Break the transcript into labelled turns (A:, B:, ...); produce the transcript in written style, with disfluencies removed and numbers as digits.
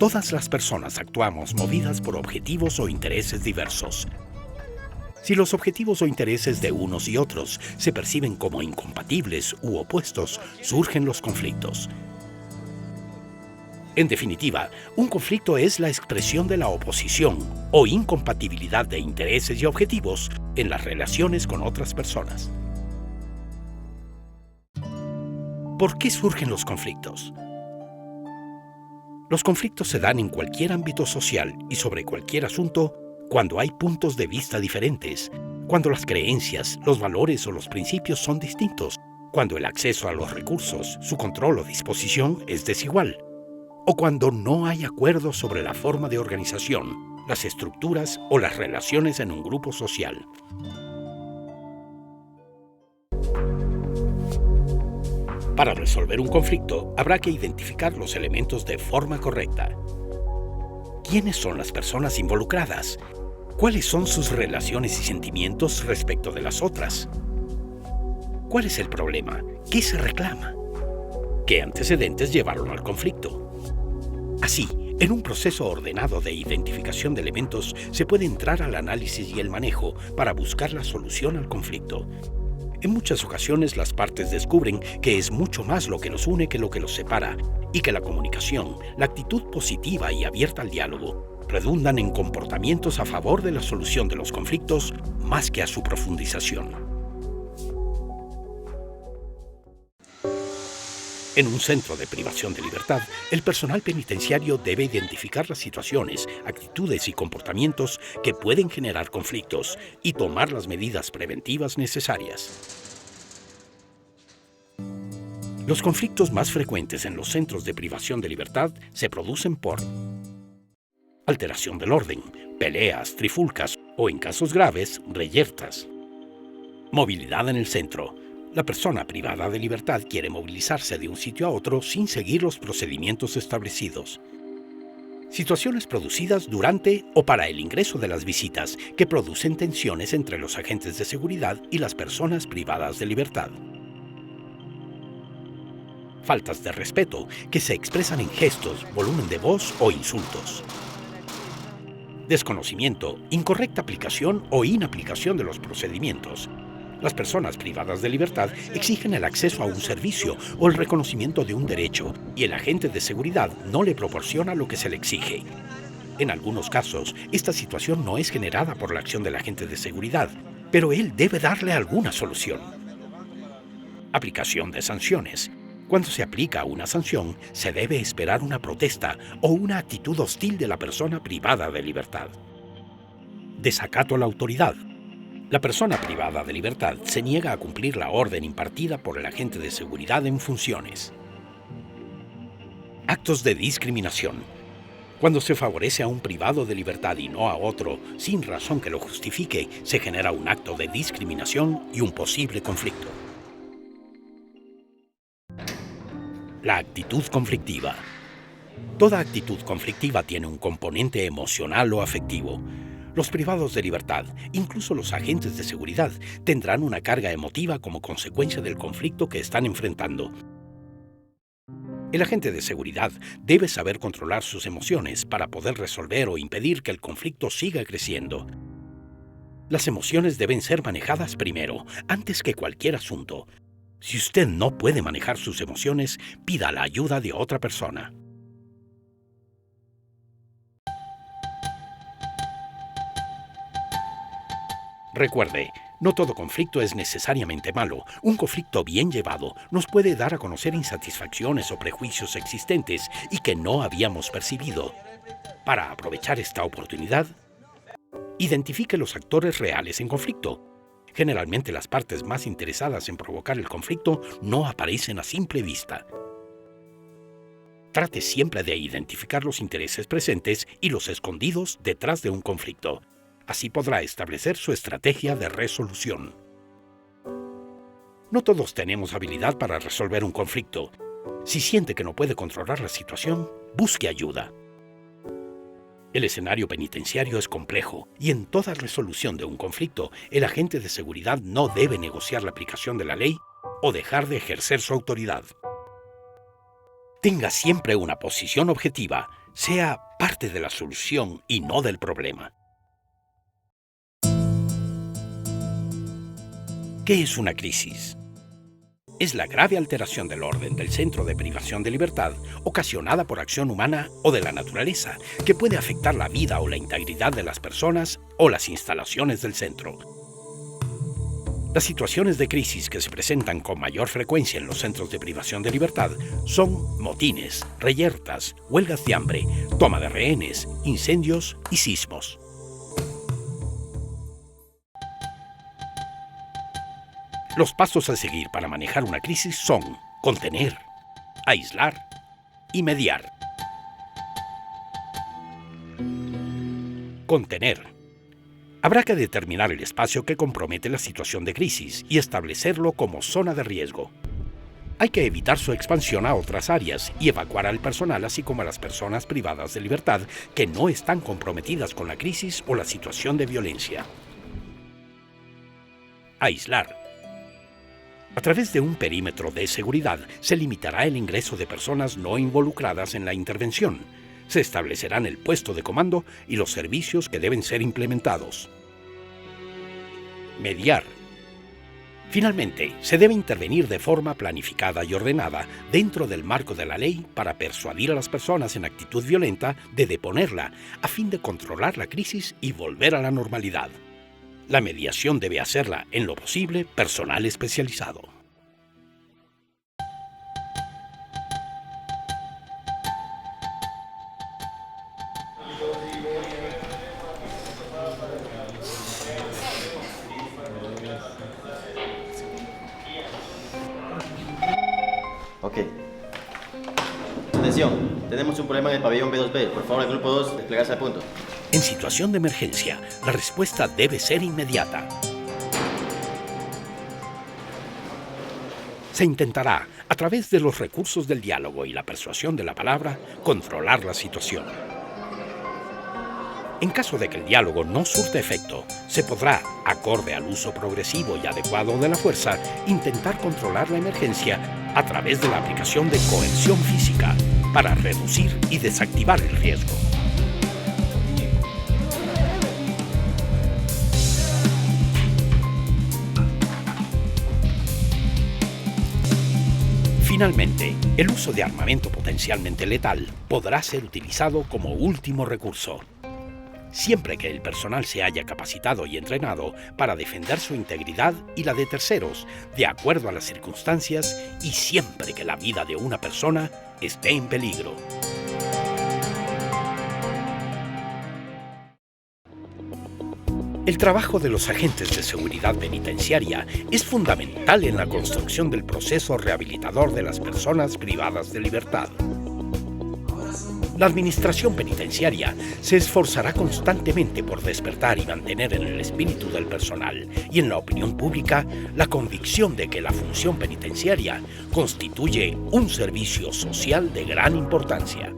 A: Todas las personas actuamos movidas por objetivos o intereses diversos. Si los objetivos o intereses de unos y otros se perciben como incompatibles u opuestos, surgen los conflictos. En definitiva, un conflicto es la expresión de la oposición o incompatibilidad de intereses y objetivos en las relaciones con otras personas. ¿Por qué surgen los conflictos? Los conflictos se dan en cualquier ámbito social y sobre cualquier asunto cuando hay puntos de vista diferentes, cuando las creencias, los valores o los principios son distintos, cuando el acceso a los recursos, su control o disposición es desigual, o cuando no hay acuerdo sobre la forma de organización, las estructuras o las relaciones en un grupo social. Para resolver un conflicto, habrá que identificar los elementos de forma correcta. ¿Quiénes son las personas involucradas? ¿Cuáles son sus relaciones y sentimientos respecto de las otras? ¿Cuál es el problema? ¿Qué se reclama? ¿Qué antecedentes llevaron al conflicto? Así, en un proceso ordenado de identificación de elementos, se puede entrar al análisis y el manejo para buscar la solución al conflicto. En muchas ocasiones las partes descubren que es mucho más lo que los une que lo que los separa, y que la comunicación, la actitud positiva y abierta al diálogo, redundan en comportamientos a favor de la solución de los conflictos más que a su profundización. En un centro de privación de libertad, el personal penitenciario debe identificar las situaciones, actitudes y comportamientos que pueden generar conflictos y tomar las medidas preventivas necesarias. Los conflictos más frecuentes en los centros de privación de libertad se producen por alteración del orden, peleas, trifulcas o, en casos graves, reyertas. Movilidad en el centro. La persona privada de libertad quiere movilizarse de un sitio a otro sin seguir los procedimientos establecidos. Situaciones producidas durante o para el ingreso de las visitas que producen tensiones entre los agentes de seguridad y las personas privadas de libertad. Faltas de respeto que se expresan en gestos, volumen de voz o insultos. Desconocimiento, incorrecta aplicación o inaplicación de los procedimientos. Las personas privadas de libertad exigen el acceso a un servicio o el reconocimiento de un derecho y el agente de seguridad no le proporciona lo que se le exige. En algunos casos, esta situación no es generada por la acción del agente de seguridad, pero él debe darle alguna solución. Aplicación de sanciones. Cuando se aplica una sanción, se debe esperar una protesta o una actitud hostil de la persona privada de libertad. Desacato a la autoridad. La persona privada de libertad se niega a cumplir la orden impartida por el agente de seguridad en funciones. Actos de discriminación. Cuando se favorece a un privado de libertad y no a otro, sin razón que lo justifique, se genera un acto de discriminación y un posible conflicto. La actitud conflictiva. Toda actitud conflictiva tiene un componente emocional o afectivo. Los privados de libertad, incluso los agentes de seguridad, tendrán una carga emotiva como consecuencia del conflicto que están enfrentando. El agente de seguridad debe saber controlar sus emociones para poder resolver o impedir que el conflicto siga creciendo. Las emociones deben ser manejadas primero, antes que cualquier asunto. Si usted no puede manejar sus emociones, pida la ayuda de otra persona. Recuerde, no todo conflicto es necesariamente malo. Un conflicto bien llevado nos puede dar a conocer insatisfacciones o prejuicios existentes y que no habíamos percibido. Para aprovechar esta oportunidad, identifique los actores reales en conflicto. Generalmente las partes más interesadas en provocar el conflicto no aparecen a simple vista. Trate siempre de identificar los intereses presentes y los escondidos detrás de un conflicto. Así podrá establecer su estrategia de resolución. No todos tenemos habilidad para resolver un conflicto. Si siente que no puede controlar la situación, busque ayuda. El escenario penitenciario es complejo y en toda resolución de un conflicto, el agente de seguridad no debe negociar la aplicación de la ley o dejar de ejercer su autoridad. Tenga siempre una posición objetiva. sea parte de la solución y no del problema. ¿Qué es una crisis? Es la grave alteración del orden del centro de privación de libertad ocasionada por acción humana o de la naturaleza, que puede afectar la vida o la integridad de las personas o las instalaciones del centro. Las situaciones de crisis que se presentan con mayor frecuencia en los centros de privación de libertad son motines, reyertas, huelgas de hambre, toma de rehenes, incendios y sismos. Los pasos a seguir para manejar una crisis son contener, aislar y mediar. Contener. Habrá que determinar el espacio que compromete la situación de crisis y establecerlo como zona de riesgo. Hay que evitar su expansión a otras áreas y evacuar al personal, así como a las personas privadas de libertad que no están comprometidas con la crisis o la situación de violencia. Aislar. A través de un perímetro de seguridad se limitará el ingreso de personas no involucradas en la intervención. Se establecerán el puesto de comando y los servicios que deben ser implementados. Mediar. Finalmente, se debe intervenir de forma planificada y ordenada dentro del marco de la ley para persuadir a las personas en actitud violenta de deponerla, a fin de controlar la crisis y volver a la normalidad. La mediación debe hacerla, en lo posible, personal especializado.
B: Ok. Atención, tenemos un problema en el pabellón B2B. Por favor, el grupo 2, desplegarse a punto.
A: En situación de emergencia, la respuesta debe ser inmediata. Se intentará, a través de los recursos del diálogo y la persuasión de la palabra, controlar la situación. En caso de que el diálogo no surta efecto, se podrá, acorde al uso progresivo y adecuado de la fuerza, intentar controlar la emergencia a través de la aplicación de coerción física para reducir y desactivar el riesgo. Finalmente, el uso de armamento potencialmente letal podrá ser utilizado como último recurso, siempre que el personal se haya capacitado y entrenado para defender su integridad y la de terceros, de acuerdo a las circunstancias y siempre que la vida de una persona esté en peligro. El trabajo de los agentes de seguridad penitenciaria es fundamental en la construcción del proceso rehabilitador de las personas privadas de libertad. La administración penitenciaria se esforzará constantemente por despertar y mantener en el espíritu del personal y en la opinión pública la convicción de que la función penitenciaria constituye un servicio social de gran importancia.